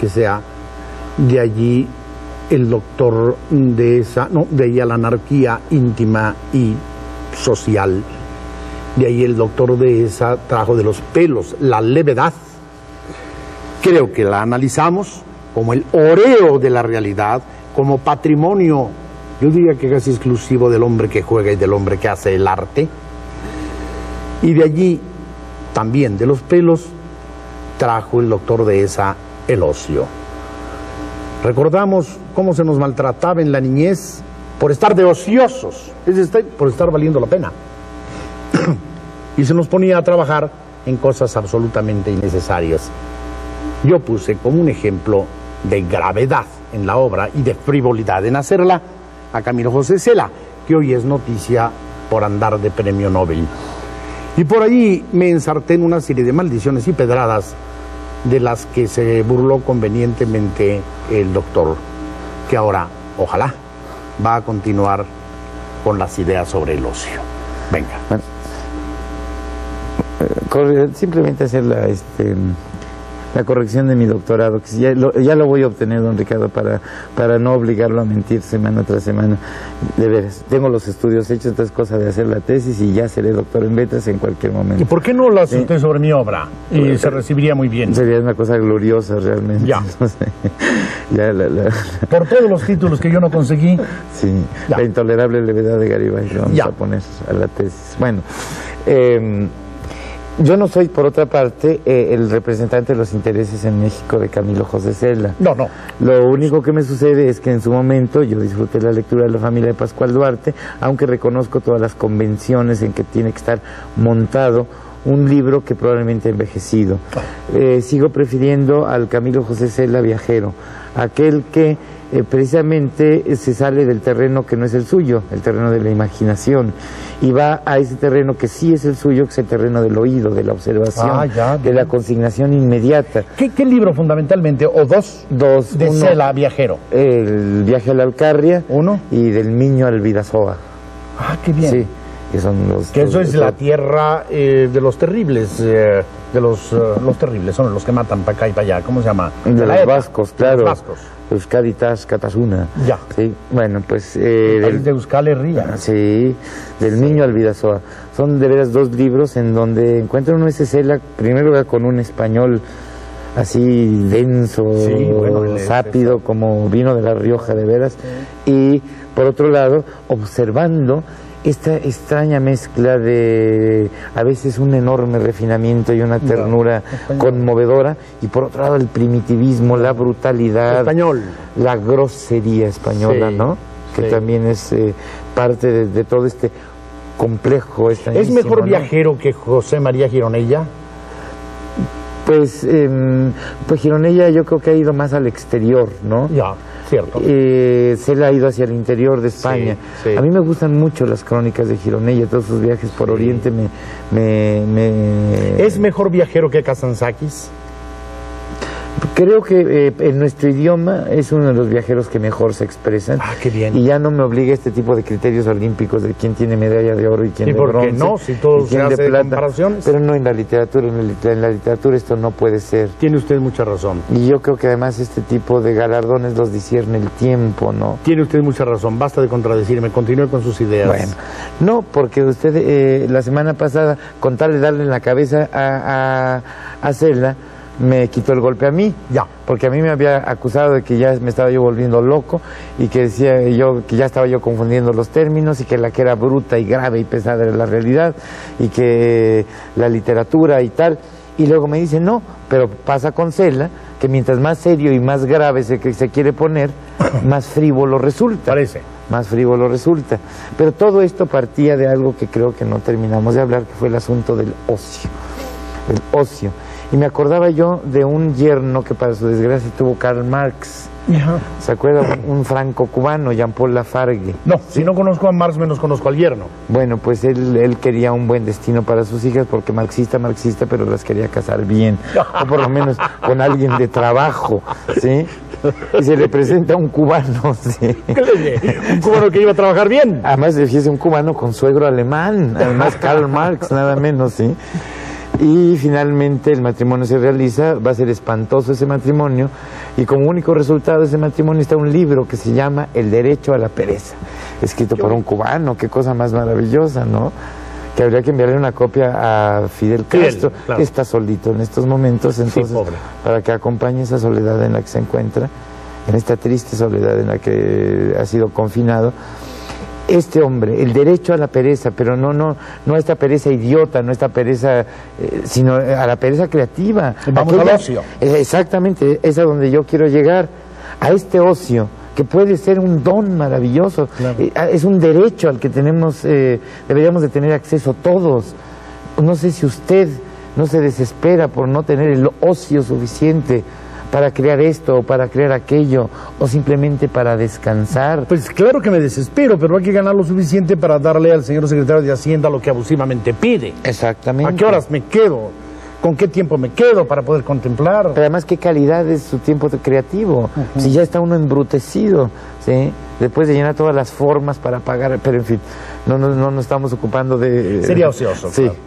que sea. De allí el doctor Dehesa, no, de ahí a la anarquía íntima y social. De ahí el doctor Dehesa trajo de los pelos la levedad. Creo que la analizamos como el oreo de la realidad, como patrimonio, yo diría que casi exclusivo del hombre que juega y del hombre que hace el arte. Y de allí, también de los pelos, trajo el doctor Dehesa el ocio. Recordamos cómo se nos maltrataba en la niñez por estar de ociosos, es decir, por estar valiendo la pena. Y se nos ponía a trabajar en cosas absolutamente innecesarias. Yo puse como un ejemplo de gravedad en la obra y de frivolidad en hacerla a Camilo José Cela, que hoy es noticia por andar de premio Nobel. Y por allí me ensarté en una serie de maldiciones y pedradas de las que se burló convenientemente el doctor, que ahora, ojalá, va a continuar con las ideas sobre el ocio. Venga. Bueno, simplemente hacer la corrección de mi doctorado, que ya lo voy a obtener, don Ricardo, para no obligarlo a mentir semana tras semana. De veras, tengo los estudios hechos, esta es cosa de hacer la tesis y ya seré doctor en letras en cualquier momento. ¿Y por qué no lo hace usted sobre mi obra? Y se recibiría muy bien. Sería una cosa gloriosa realmente. Ya. Ya por todos los títulos que yo no conseguí. Sí, ya. La intolerable levedad de Garibay, lo vamos a poner a la tesis. Bueno, yo no soy, por otra parte, el representante de los intereses en México de Camilo José Cela. No, no. Lo único que me sucede es que en su momento yo disfruté la lectura de la familia de Pascual Duarte, aunque reconozco todas las convenciones en que tiene que estar montado un libro que probablemente ha envejecido. Sigo prefiriendo al Camilo José Cela viajero, aquel que precisamente se sale del terreno que no es el suyo, el terreno de la imaginación, y va a ese terreno que sí es el suyo, que es el terreno del oído, de la observación, de la consignación inmediata. ¿Qué libro fundamentalmente, o dos de Cela viajero? El viaje a la Alcarria, uno, y del Miño al Vidasoa. Ah, qué bien. Sí, que son los... Que eso es la tierra de los terribles, los terribles, son los que matan para acá y para allá, ¿cómo se llama? De los vascos, claro. Los vascos. Euskaditas Catasuna. Ya. Sí, bueno, pues... el de Euskal Herria. Sí, del Miño al Vidasoa. Son de veras dos libros en donde encuentran uno ese Cela, primero con un español así denso, sápido, como vino de La Rioja de veras, y por otro lado, observando esta extraña mezcla de a veces un enorme refinamiento y una ternura conmovedora, y por otro lado el primitivismo, la brutalidad, la grosería española, ¿no? Que también es parte de todo este complejo. ¿Es mejor viajero que José María Gironella? Pues Gironella yo creo que ha ido más al exterior, ¿no? Ya, cierto. Cela ha ido hacia el interior de España. Sí, sí. A mí me gustan mucho las crónicas de Gironella, todos sus viajes por Oriente ¿Es mejor viajero que Kazantzakis? Creo que en nuestro idioma es uno de los viajeros que mejor se expresan. Ah, qué bien. Y ya no me obliga este tipo de criterios olímpicos de quién tiene medalla de oro y quién de bronce. ¿Y por qué no? Si todos se hace de comparaciones. Pero no en la literatura. En la literatura esto no puede ser. Tiene usted mucha razón. Y yo creo que además este tipo de galardones los discierne el tiempo, ¿no? Tiene usted mucha razón. Basta de contradecirme. Continúe con sus ideas. Bueno, no, porque usted la semana pasada, con tal de darle en la cabeza a Cela, me quitó el golpe a mí, porque a mí me había acusado de que ya me estaba yo volviendo loco y que decía yo que ya estaba yo confundiendo los términos y que la que era bruta y grave y pesada era la realidad y que la literatura y tal, y luego me dice no, pero pasa con Cela que mientras más serio y más grave se quiere poner, más frívolo resulta. Parece. Más frívolo resulta. Pero todo esto partía de algo que creo que no terminamos de hablar, que fue el asunto del ocio. El ocio. Y me acordaba yo de un yerno que para su desgracia tuvo Karl Marx. ¿Se acuerda? Un franco-cubano, Jean-Paul Lafargue. No, si no conozco a Marx, menos conozco al yerno. Bueno, pues él quería un buen destino para sus hijas, porque marxista, pero las quería casar bien. O por lo menos con alguien de trabajo, ¿sí? Y se le presenta un cubano, ¿sí? Un cubano que iba a trabajar bien. Además, fíjese, un cubano con suegro alemán. Además, Karl Marx, nada menos, ¿sí? Y finalmente el matrimonio se realiza, va a ser espantoso ese matrimonio. Y como único resultado de ese matrimonio está un libro que se llama El derecho a la pereza, escrito por un cubano. Qué cosa más maravillosa, ¿no? Que habría que enviarle una copia a Fidel Castro, claro, que está solito en estos momentos, entonces, sí, para que acompañe esa soledad en la que se encuentra, en esta triste soledad en la que ha sido confinado. Este hombre, el derecho a la pereza, pero no a esta pereza idiota, no a esta pereza, sino a la pereza creativa. Vamos al ocio. Exactamente, es a donde yo quiero llegar, a este ocio, que puede ser un don maravilloso, claro. Es un derecho al que deberíamos de tener acceso todos. No sé si usted no se desespera por no tener el ocio suficiente para crear esto o para crear aquello, o simplemente para descansar. Pues claro que me desespero, pero hay que ganar lo suficiente para darle al señor secretario de Hacienda lo que abusivamente pide. Exactamente. ¿A qué horas me quedo? ¿Con qué tiempo me quedo para poder contemplar? Pero además, ¿qué calidad es su tiempo creativo? Si ya está uno embrutecido, ¿sí? Después de llenar todas las formas para pagar, pero en fin, no nos estamos ocupando de... Sería ocioso. Sí. Claro.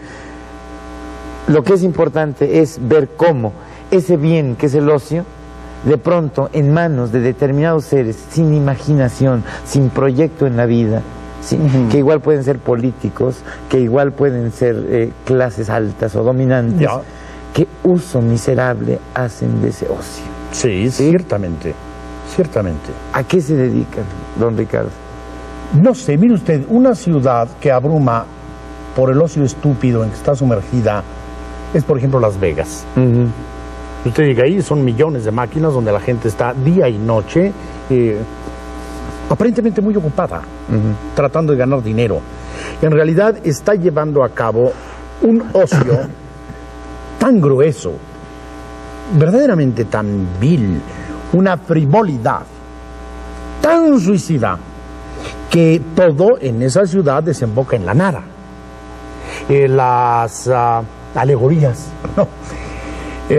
Lo que es importante es ver cómo ese bien que es el ocio, de pronto en manos de determinados seres sin imaginación, sin proyecto en la vida, ¿sí? Que igual pueden ser políticos, que igual pueden ser clases altas o dominantes, ya. ¿Qué uso miserable hacen de ese ocio? Sí, ciertamente, ciertamente. ¿A qué se dedican, don Ricardo? No sé, mire usted, una ciudad que abruma por el ocio estúpido en que está sumergida es, por ejemplo, Las Vegas. Usted llega ahí, son millones de máquinas donde la gente está día y noche, aparentemente muy ocupada, tratando de ganar dinero. En realidad está llevando a cabo un ocio tan grueso, verdaderamente tan vil, una frivolidad tan suicida, que todo en esa ciudad desemboca en la nada. Las alegorías, ¿no?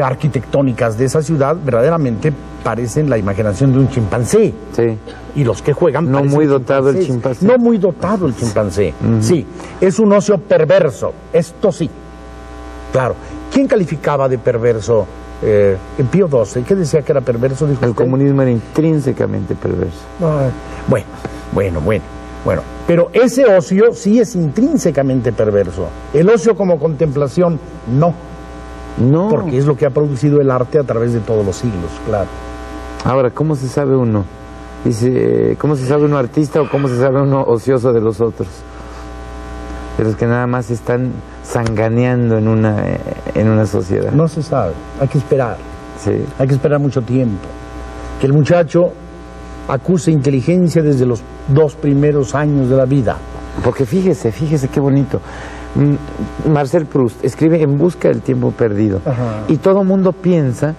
Arquitectónicas de esa ciudad verdaderamente parecen la imaginación de un chimpancé. Sí. Y los que juegan no muy dotado el chimpancé. No muy dotado el chimpancé. Sí, es un ocio perverso. Esto sí. Claro. ¿Quién calificaba de perverso Pío XII? ¿Qué decía que era perverso? Dijo el usted. Comunismo era intrínsecamente perverso. Bueno. Pero ese ocio sí es intrínsecamente perverso. El ocio como contemplación, no. No. Porque es lo que ha producido el arte a través de todos los siglos, claro. Ahora, ¿cómo se sabe uno? Dice, ¿cómo se sabe uno artista o cómo se sabe uno ocioso de los otros? De los que nada más están sanganeando en una sociedad. No se sabe, hay que esperar. Sí. Hay que esperar mucho tiempo. Que el muchacho acuse inteligencia desde los 2 primeros años de la vida. Porque fíjese qué bonito. Marcel Proust escribe En busca del tiempo perdido. Ajá. Y todo mundo piensa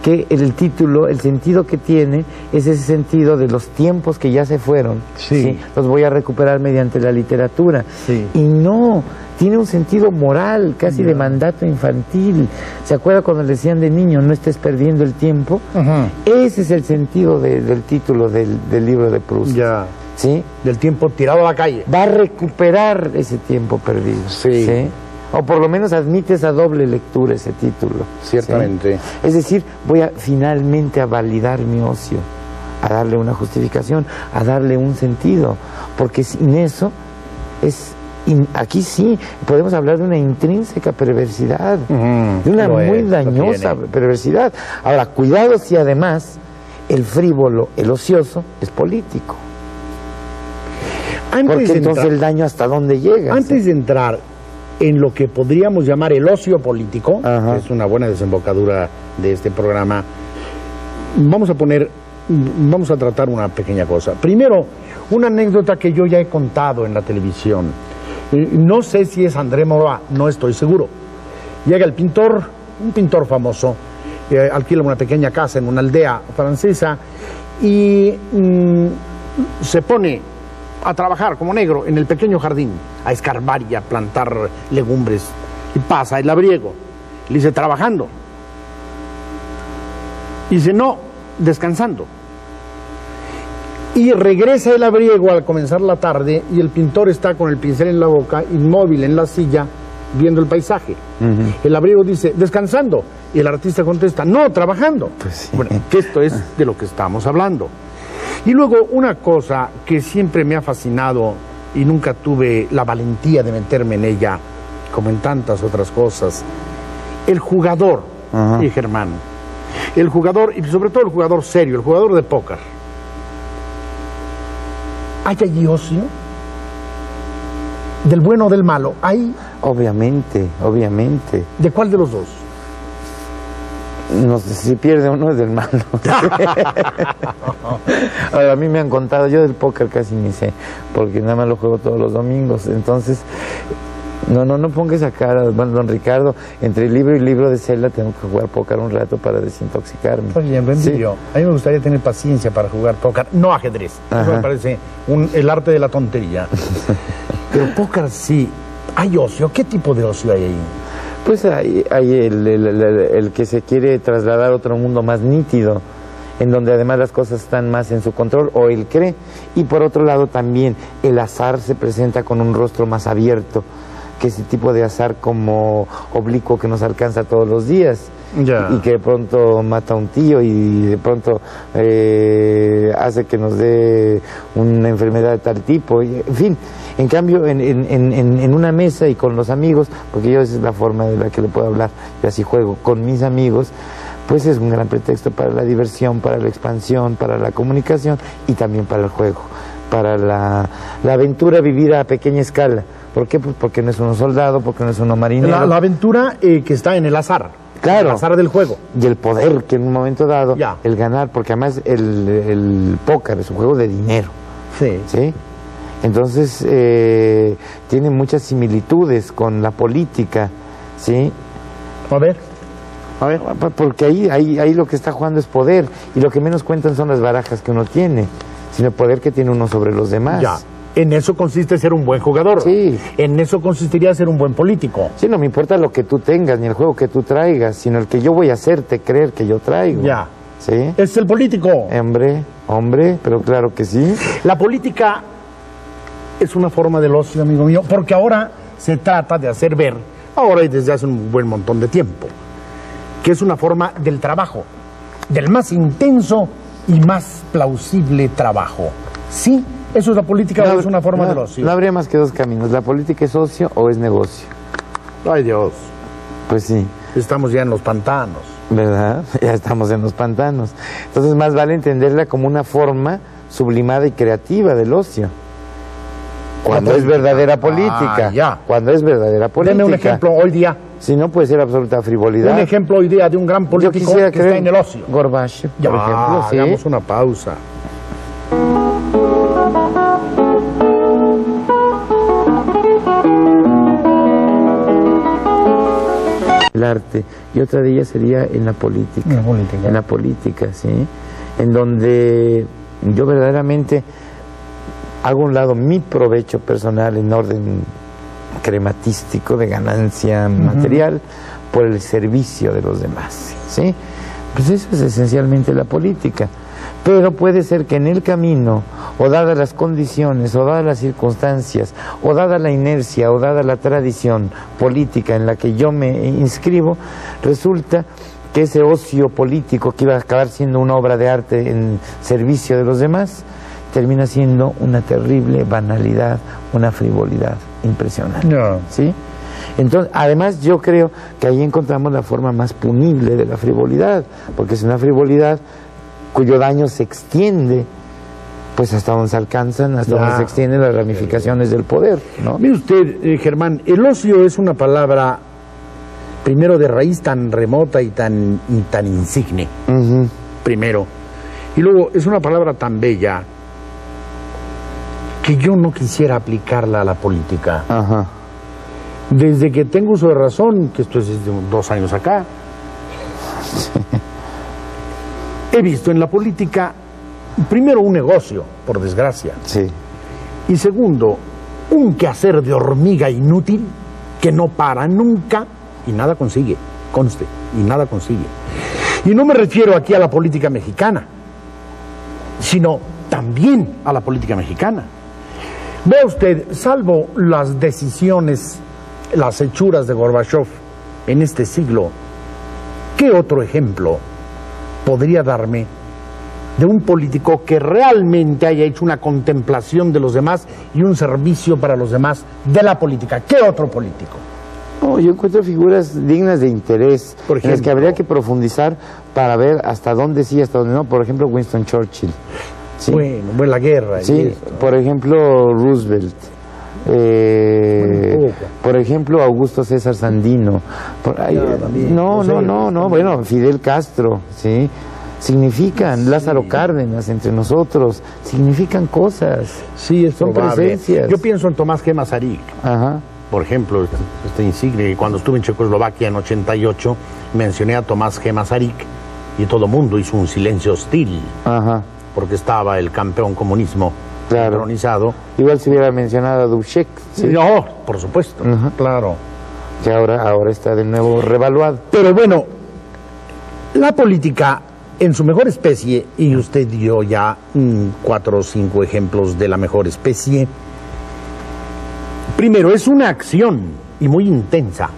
que el título, el sentido que tiene es ese sentido de los tiempos que ya se fueron. Sí. Los voy a recuperar mediante la literatura. Sí. Y no, tiene un sentido moral, casi de mandato infantil. ¿Se acuerda cuando le decían de niño, no estés perdiendo el tiempo? Ajá. Ese es el sentido del título del libro de Proust. Ya. ¿Sí? Del tiempo tirado a la calle. Va a recuperar ese tiempo perdido. Sí. ¿Sí? O por lo menos admite esa doble lectura, ese título. Ciertamente. ¿Sí? Es decir, voy finalmente a validar mi ocio, a darle una justificación, a darle un sentido. Porque sin eso, aquí sí podemos hablar de una intrínseca perversidad, de una muy dañosa perversidad. Ahora, cuidado si además el frívolo, el ocioso, es político. Porque entonces el daño hasta dónde llega. Antes de entrar en lo que podríamos llamar el ocio político, que es una buena desembocadura de este programa, vamos a tratar una pequeña cosa. Primero, una anécdota que yo ya he contado en la televisión. No sé si es André Maurois, no estoy seguro. Llega el pintor, un pintor famoso, alquila una pequeña casa en una aldea francesa y se pone a trabajar como negro en el pequeño jardín, a escarbar y a plantar legumbres. Y pasa el labriego, le dice, trabajando. Y dice, no, descansando. Y regresa el labriego al comenzar la tarde y el pintor está con el pincel en la boca, inmóvil en la silla, viendo el paisaje. El labriego dice, descansando. Y el artista contesta, no, trabajando. Pues sí. Bueno, que esto es de lo que estamos hablando. Y luego una cosa que siempre me ha fascinado y nunca tuve la valentía de meterme en ella, como en tantas otras cosas, el jugador, y Germán, el jugador, y sobre todo el jugador serio, el jugador de póker. ¿Hay allí ocio? ¿Del bueno o del malo? ¿Hay? Obviamente, obviamente. ¿De cuál de los dos? No sé, si pierde uno es del malo. Ahora, a mí me han contado, yo del póker casi ni sé, porque nada más lo juego todos los domingos. Entonces, no ponga esa cara, bueno, don Ricardo, entre libro y libro de celda tengo que jugar póker un rato para desintoxicarme. Está bien, Rendirio. Sí. A mí me gustaría tener paciencia para jugar póker, no ajedrez. Eso me parece el arte de la tontería. Pero póker sí. ¿Hay ocio? ¿Qué tipo de ocio hay ahí? Pues hay el que se quiere trasladar a otro mundo más nítido, en donde además las cosas están más en su control, o él cree. Y por otro lado también el azar se presenta con un rostro más abierto, que ese tipo de azar como oblicuo que nos alcanza todos los días. Y que de pronto mata a un tío y de pronto hace que nos dé una enfermedad de tal tipo, y, en fin. En cambio, en una mesa y con los amigos, porque yo esa es la forma de la que le puedo hablar, yo así juego con mis amigos, pues es un gran pretexto para la diversión, para la expansión, para la comunicación y también para el juego, para la aventura vivida a pequeña escala. ¿Por qué? Pues porque no es uno soldado, porque no es uno marinero. La aventura que está en el azar. Claro. El azar del juego. Y el poder que en un momento dado, el ganar, porque además el póker es un juego de dinero. Sí. ¿Sí? Entonces, tiene muchas similitudes con la política, ¿sí? A ver. Porque ahí lo que está jugando es poder, y lo que menos cuentan son las barajas que uno tiene, sino el poder que tiene uno sobre los demás. Ya. En eso consiste ser un buen jugador. Sí. En eso consistiría ser un buen político. Sí, no me importa lo que tú tengas, ni el juego que tú traigas, sino el que yo voy a hacerte creer que yo traigo. Ya. ¿Sí? Es el político. Hombre, pero claro que sí. La política es una forma del ocio, amigo mío, porque ahora se trata de hacer ver, ahora y desde hace un buen montón de tiempo, que es una forma del trabajo, del más intenso y más plausible trabajo. ¿Sí? ¿Eso es la política o es una forma del ocio? No habría más que dos caminos. ¿La política es ocio o es negocio? Ay, Dios. Pues sí. Estamos ya en los pantanos. ¿Verdad? Ya estamos en los pantanos. Entonces más vale entenderla como una forma sublimada y creativa del ocio. Cuando es verdadera política. Cuando es verdadera política. Deme un ejemplo hoy día. Si no, puede ser absoluta frivolidad. Un ejemplo hoy día de un gran político que está en el ocio. Gorbachev, por ejemplo. ¿Sí? Hagamos una pausa. El arte. Y otra de ellas sería en la política. En la política, sí. En donde yo verdaderamente hago a un lado mi provecho personal en orden crematístico de ganancia material por el servicio de los demás, ¿sí? Pues eso es esencialmente la política. Pero puede ser que en el camino, o dadas las condiciones, o dadas las circunstancias, o dada la inercia, o dada la tradición política en la que yo me inscribo, resulta que ese ocio político que iba a acabar siendo una obra de arte en servicio de los demás, termina siendo una terrible banalidad, una frivolidad impresionante. ¿Sí? Entonces, además yo creo que ahí encontramos la forma más punible de la frivolidad, porque es una frivolidad cuyo daño se extiende pues hasta donde se alcanzan, hasta donde se extienden las ramificaciones del poder, ¿no? Mire usted, Germán, el ocio es una palabra primero de raíz tan remota y tan insigne, primero, y luego es una palabra tan bella que yo no quisiera aplicarla a la política. Desde que tengo uso de razón, que esto es desde 2 años acá, he visto en la política, primero, un negocio, por desgracia. Sí. Y segundo, un quehacer de hormiga inútil que no para nunca y nada consigue, conste, y nada consigue. Y no me refiero aquí a la política mexicana, sino también a la política mexicana. Vea usted, salvo las decisiones, las hechuras de Gorbachev en este siglo, ¿Qué otro ejemplo podría darme de un político que realmente haya hecho una contemplación de los demás y un servicio para los demás de la política? ¿Qué otro político? No, yo encuentro figuras dignas de interés, Por ejemplo, en las que habría que profundizar para ver hasta dónde sí, hasta dónde no. Por ejemplo, Winston Churchill. ¿Sí? Bueno, la guerra. Sí, por ejemplo, Roosevelt. Por ejemplo, Augusto César Sandino. Bueno, Fidel Castro, ¿sí? Significan, Lázaro Cárdenas entre nosotros, significan cosas. Sí, son presencias. Yo pienso en Tomás G. Masaryk. Ajá. Por ejemplo, este insigne, cuando estuve en Checoslovaquia en 88, mencioné a Tomás G. Masaryk y todo el mundo hizo un silencio hostil. Ajá. Porque estaba el campeón comunismo entronizado. Igual se hubiera mencionado a Dubček. ¿Sí? No, por supuesto, claro. Que ahora está de nuevo revaluado. Pero bueno, la política en su mejor especie, y usted dio ya 4 o 5 ejemplos de la mejor especie. Primero, es una acción y muy intensa.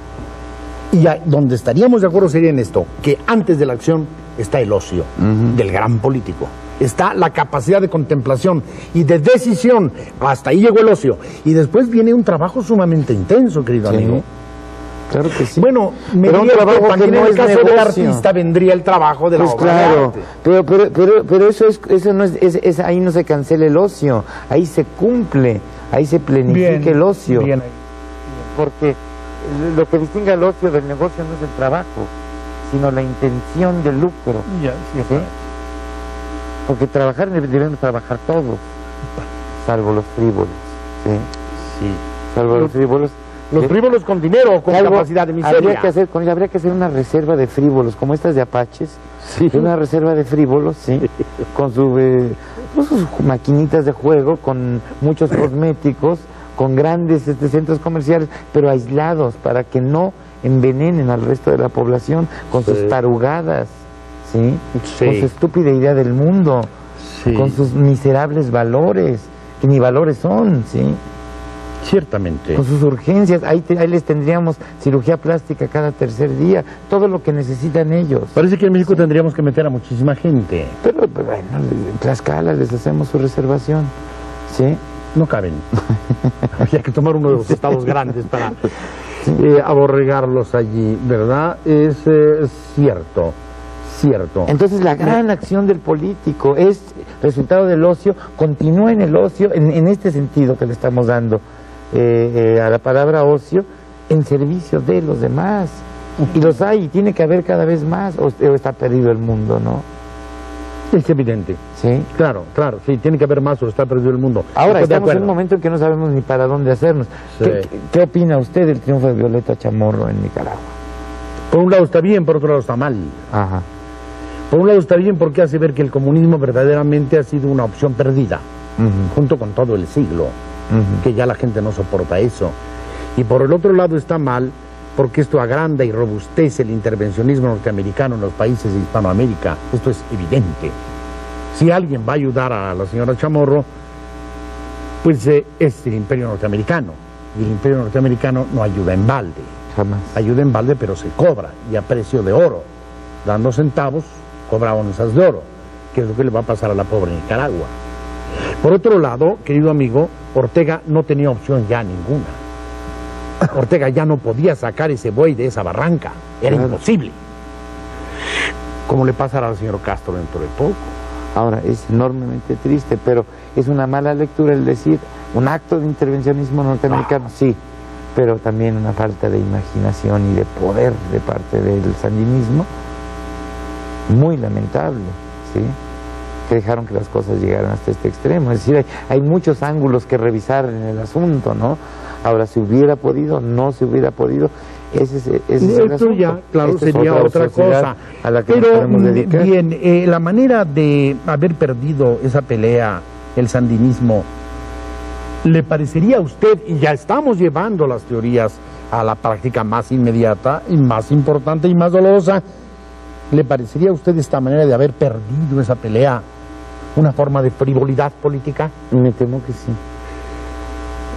Y donde estaríamos de acuerdo sería en esto, que antes de la acción está el ocio del gran político. Está la capacidad de contemplación y de decisión. Hasta ahí llegó el ocio. Y después viene un trabajo sumamente intenso, querido amigo. Claro que sí. Bueno, pero un trabajo también que no en el es caso negocio. del artista vendría el trabajo de la obra de arte. Pero eso no es ahí no se cancela el ocio, ahí se cumple, ahí se planifica el ocio. Bien. Porque lo que distingue al ocio del negocio no es el trabajo, sino la intención del lucro. ¿Sí? Porque debemos trabajar todos, salvo los frívolos. ¿Sí? Salvo los frívolos. Los frívolos con dinero o con capacidad de miseria. Habría que hacer una reserva de frívolos, como estas de Apaches. Sí. Una reserva de frívolos, sí. Con sus maquinitas de juego, con muchos cosméticos, con grandes centros comerciales, pero aislados, para que no envenenen al resto de la población con sus tarugadas, ¿sí? Con su estúpida idea del mundo, con sus miserables valores, que ni valores son, ¿sí? Ciertamente. Con sus urgencias, ahí les tendríamos cirugía plástica cada tercer día, todo lo que necesitan ellos. Parece que en México tendríamos que meter a muchísima gente. Pero bueno, en Tlaxcala les hacemos su reservación, ¿sí? No caben. Habría que tomar uno de los estados grandes para aborregarlos allí, ¿verdad? Es cierto. Entonces la gran acción del político es resultado del ocio, continúa en el ocio, en este sentido que le estamos dando a la palabra ocio, en servicio de los demás. Y los hay, y tiene que haber cada vez más, o está perdido el mundo, ¿no? Es evidente. Sí. Claro, sí, tiene que haber más o está perdido el mundo. Ahora, estamos en un momento en que no sabemos ni para dónde hacernos. Sí. ¿Qué opina usted del triunfo de Violeta Chamorro en Nicaragua? Por un lado está bien, por otro lado está mal. Ajá. Por un lado está bien porque hace ver que el comunismo verdaderamente ha sido una opción perdida, junto con todo el siglo, que ya la gente no soporta eso. Y por el otro lado está mal porque esto agranda y robustece el intervencionismo norteamericano en los países de Hispanoamérica. Esto es evidente. Si alguien va a ayudar a la señora Chamorro, pues es el imperio norteamericano. Y el imperio norteamericano no ayuda en balde. Jamás. Ayuda en balde, pero se cobra, y a precio de oro. Dando centavos, cobra onzas de oro, que es lo que le va a pasar a la pobre Nicaragua. Por otro lado, querido amigo, Ortega no tenía opción ya ninguna. Ortega ya no podía sacar ese buey de esa barranca, era imposible. Como le pasará al señor Castro dentro de poco. Ahora, es enormemente triste, pero es una mala lectura el decir un acto de intervencionismo norteamericano, sí, pero también una falta de imaginación y de poder de parte del sandinismo, muy lamentable, ¿sí? Que dejaron que las cosas llegaran hasta este extremo. Es decir, hay muchos ángulos que revisar en el asunto, ¿no? Ahora, si hubiera podido, no se hubiera podido, ese es el asunto. Ya, claro, sería otra cosa. A la que pero, nos dedicar. Bien, la manera de haber perdido esa pelea, el sandinismo, ¿le parecería a usted, y ya estamos llevando las teorías a la práctica más inmediata y más importante y más dolorosa, ¿le parecería a usted esta manera de haber perdido esa pelea una forma de frivolidad política? Me temo que sí.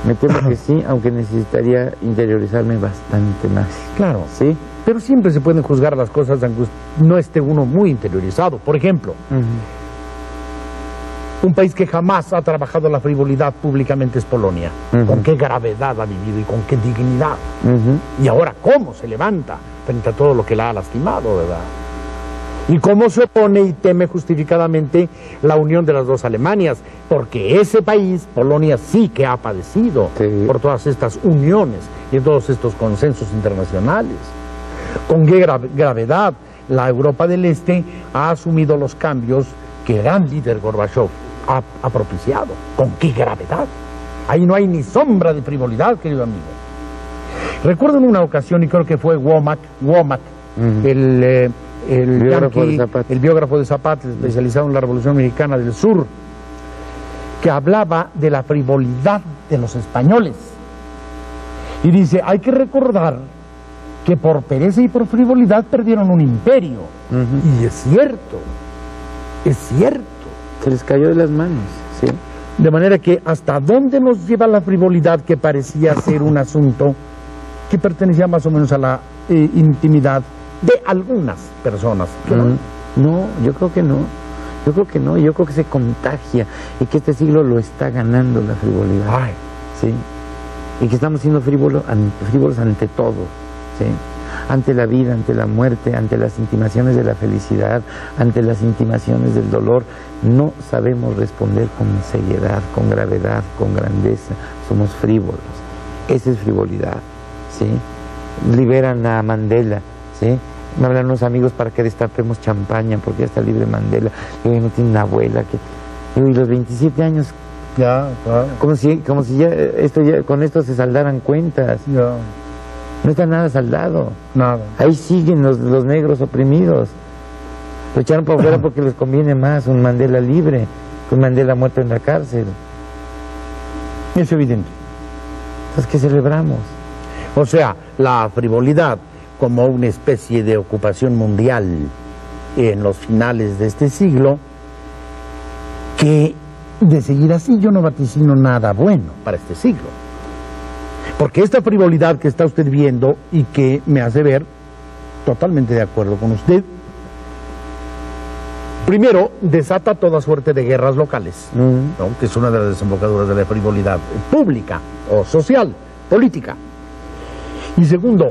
Me temo que sí, aunque necesitaría interiorizarme bastante más. Claro. ¿Sí? Pero siempre se pueden juzgar las cosas aunque no esté uno muy interiorizado. Por ejemplo, un país que jamás ha trabajado la frivolidad públicamente es Polonia. Con qué gravedad ha vivido y con qué dignidad. Y ahora, ¿cómo se levanta frente a todo lo que la ha lastimado, verdad? Y cómo se opone y teme justificadamente la unión de las dos Alemanias, porque ese país, Polonia, sí que ha padecido por todas estas uniones y todos estos consensos internacionales. Con qué gravedad la Europa del Este ha asumido los cambios que el gran líder Gorbachev ha propiciado. Con qué gravedad. Ahí no hay ni sombra de frivolidad, querido amigo. Recuerdo en una ocasión, y creo que fue Womack, el biógrafo de Zapata, especializado en la Revolución Mexicana del Sur, que hablaba de la frivolidad de los españoles. Y dice, hay que recordar que por pereza y por frivolidad perdieron un imperio. Y es cierto, es cierto. Se les cayó de las manos, ¿sí? De manera que hasta dónde nos lleva la frivolidad, que parecía ser un asunto que pertenecía más o menos a la intimidad de algunas personas. No, yo creo que no. Yo creo que no, yo creo que se contagia y que este siglo lo está ganando la frivolidad. Ay. ¿Sí? Y que estamos siendo frívolos ante todo, ¿sí? Ante la vida, ante la muerte, ante las intimaciones de la felicidad, ante las intimaciones del dolor. No sabemos responder con seriedad, con gravedad, con grandeza. Somos frívolos. Esa es frivolidad, ¿sí? Liberan a Mandela, ¿sí? Me hablan unos amigos para que destapemos champaña porque ya está libre Mandela. Y no tiene una abuela que... Y los 27 años... Ya, claro. Como si con esto se saldaran cuentas. Ya. No está nada saldado. Nada. Ahí siguen los negros oprimidos. Lo echaron para afuera porque les conviene más un Mandela libre que un Mandela muerto en la cárcel. Es evidente. Entonces, ¿qué celebramos? O sea, la frivolidad como una especie de ocupación mundial en los finales de este siglo, que de seguir así yo no vaticino nada bueno para este siglo. Porque esta frivolidad que está usted viendo y que me hace ver totalmente de acuerdo con usted, primero desata toda suerte de guerras locales, ¿no? Que es una de las desembocaduras de la frivolidad pública o social, política. Y segundo,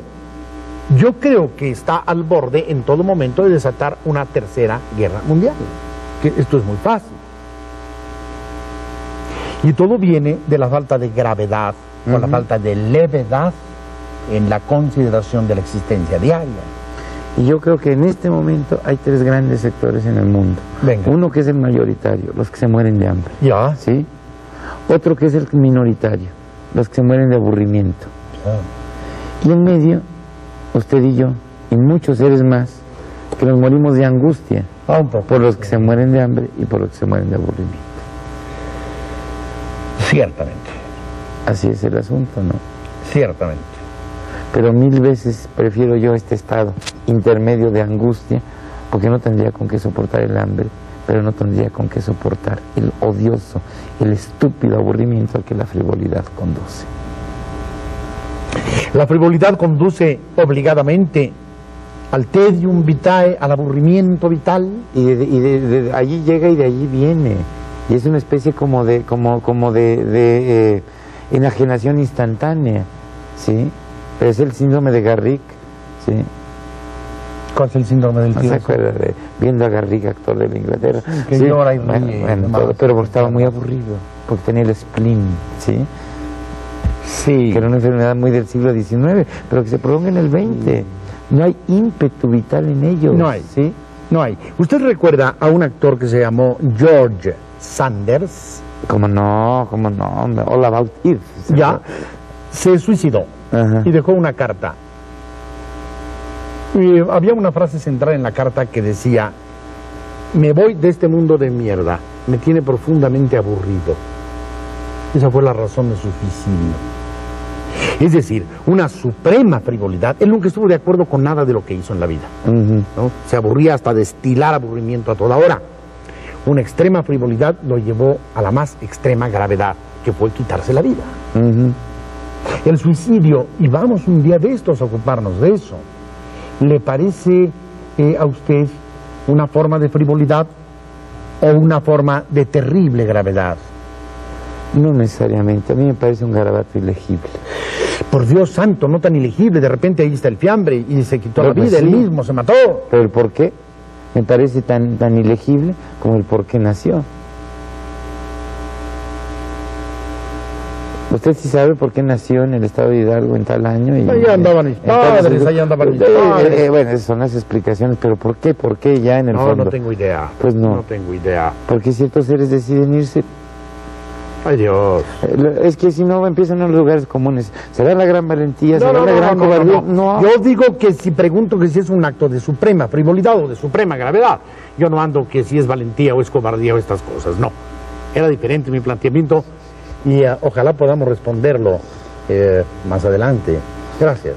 yo creo que está al borde en todo momento de desatar una tercera guerra mundial, que esto es muy fácil. Y todo viene de la falta de gravedad o la falta de levedad en la consideración de la existencia diaria. Y yo creo que en este momento hay tres grandes sectores en el mundo. Venga. Uno que es el mayoritario, los que se mueren de hambre. Ya. ¿Sí? Otro que es el minoritario, los que se mueren de aburrimiento. Y en medio, usted y yo, y muchos seres más, que nos morimos de angustia por los que se mueren de hambre y por los que se mueren de aburrimiento. Ciertamente. Así es el asunto, ¿no? Ciertamente. Pero 1000 veces prefiero yo este estado intermedio de angustia, porque no tendría con qué soportar el hambre, pero no tendría con qué soportar el odioso, el estúpido aburrimiento al que la frivolidad conduce. La frivolidad conduce obligadamente al tedium vitae, al aburrimiento vital. Y de allí llega y de allí viene. Y es una especie como de enajenación instantánea, ¿sí? Pero es el síndrome de Garrick, ¿sí? ¿Cuál es el síndrome del tío? ¿No se acuerda de viendo a Garrick, actor de la Inglaterra? Que sí, llora y pero porque estaba muy aburrido, porque tenía el spleen, ¿sí? Sí. Que era una enfermedad muy del siglo XIX, pero que se prolonga en el XX. No hay ímpetu vital en ellos. No hay, ¿sí? No hay. ¿Usted recuerda a un actor que se llamó George Sanders? ¿Cómo no? All About Eve. Ya, se suicidó. Ajá. Y dejó una carta. Y había una frase central en la carta que decía: me voy de este mundo de mierda, me tiene profundamente aburrido. Esa fue la razón de su suicidio. Es decir, una suprema frivolidad. Él nunca estuvo de acuerdo con nada de lo que hizo en la vida, ¿no? Se aburría hasta destilar aburrimiento a toda hora. Una extrema frivolidad lo llevó a la más extrema gravedad, que fue quitarse la vida. El suicidio, y vamos un día de estos a ocuparnos de eso, ¿Le parece a usted una forma de frivolidad o una forma de terrible gravedad? No necesariamente, a mí me parece un garabato ilegible. Por Dios santo, no tan ilegible, de repente ahí está el fiambre y se quitó la vida, sí, él mismo se mató. Pero el por qué me parece tan ilegible como el por qué nació. Usted sí sabe por qué nació en el estado de Hidalgo en tal año. Y ahí andaban mis padres, ahí andaban mis padres. Bueno, esas son las explicaciones, pero ¿por qué? ¿Por qué ya en el fondo? No tengo idea. Pues no. No tengo idea. Porque ciertos seres deciden irse. Ay, Dios. Es que si no empiezan en los lugares comunes. ¿Será la gran valentía? ¿Será la gran cobardía? No. Yo digo que si pregunto que si es un acto de suprema frivolidad o de suprema gravedad, yo no ando que si es valentía o es cobardía o estas cosas, no. Era diferente mi planteamiento y ojalá podamos responderlo más adelante. Gracias.